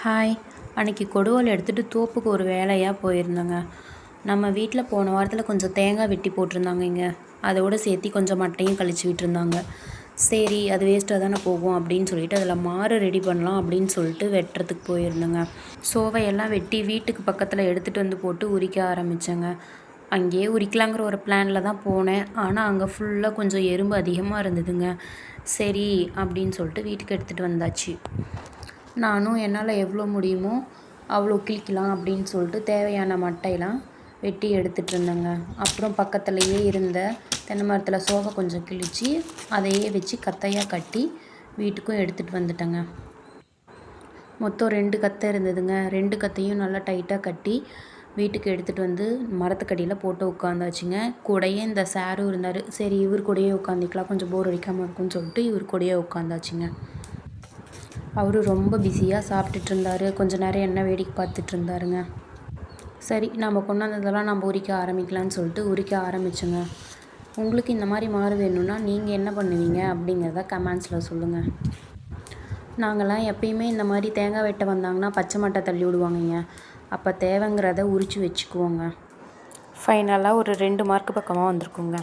Hi. அன்றைக்கி கொடுவாள் எடுத்துகிட்டு தோப்புக்கு ஒரு வேலையாக போயிருந்தேங்க. நம்ம வீட்டில் போன வாரத்தில் கொஞ்சம் தேங்காய் வெட்டி போட்டிருந்தாங்க இங்கே. அதோடு சேர்த்து கொஞ்சம் மட்டையும் கழிச்சு விட்டுருந்தாங்க. சரி, அது வேஸ்ட்டாக தானே போகும் அப்படின்னு சொல்லிட்டு அதில் மாறு ரெடி பண்ணலாம் அப்படின்னு சொல்லிட்டு வெட்டுறதுக்கு போயிருந்தேங்க. சோவையெல்லாம் வெட்டி வீட்டுக்கு பக்கத்தில் எடுத்துகிட்டு வந்து போட்டு உரிக்க ஆரம்பித்தேங்க. அங்கேயே உரிக்கலாங்கிற ஒரு பிளானில் தான் போனேன். ஆனால் அங்கே ஃபுல்லாக கொஞ்சம் எறும்பு அதிகமாக இருந்ததுங்க. சரி அப்படின்னு சொல்லிட்டு வீட்டுக்கு எடுத்துகிட்டு வந்தாச்சு. நானும் என்னால் எவ்வளோ முடியுமோ அவ்வளோ கிழிக்கலாம் அப்படின்னு சொல்லிட்டு தேவையான மட்டையெல்லாம் வெட்டி எடுத்துகிட்டு இருந்தேங்க. அப்புறம் பக்கத்துலேயே இருந்த தென்னை மரத்தில் சோகை கொஞ்சம் கிழித்து அதையே வச்சு கத்தையாக கட்டி வீட்டுக்கும் எடுத்துகிட்டு வந்துட்டேங்க. மொத்தம் 2 கத்தை இருந்ததுங்க. 2 கத்தையும் நல்லா டைட்டாக கட்டி வீட்டுக்கு எடுத்துகிட்டு வந்து மரத்துக்கடியில் போட்டு உட்காந்தாச்சுங்க. கூடயே இந்த சாரும் இருந்தார். சரி, இவர் கூடயே உட்காந்துக்கலாம், கொஞ்சம் போர் அடிக்காமல் இருக்கும்னு சொல்லிட்டு இவர் கூடயே உட்காந்தாச்சுங்க. அவர் ரொம்ப பிஸியாக சாப்பிட்டுட்டு இருந்தார். கொஞ்சம் நேரம் என்ன வேடிக்கை பார்த்துட்டு இருந்தாருங்க. சரி, நம்ம கொண்டாந்ததெல்லாம் நம்ம உரிக்க ஆரம்பிக்கலான்னு சொல்லிட்டு உரிக்க ஆரம்பிச்சோங்க. உங்களுக்கு இந்த மாதிரி மாறு வேணும்னா நீங்கள் என்ன பண்ணுவீங்க அப்படிங்கிறத கமெண்ட்ஸில் சொல்லுங்கள். நாங்கள்லாம் எப்பயுமே இந்த மாதிரி தேங்காய் வெட்ட வந்தாங்கன்னா பச்சை மட்டை தள்ளி விடுவாங்கங்க. அப்போ தேவைங்கிறத உரித்து வச்சுக்குவோங்க. ஃபைனலாக ஒரு 2 மார்க்கு பக்கமாக வந்திருக்குங்க.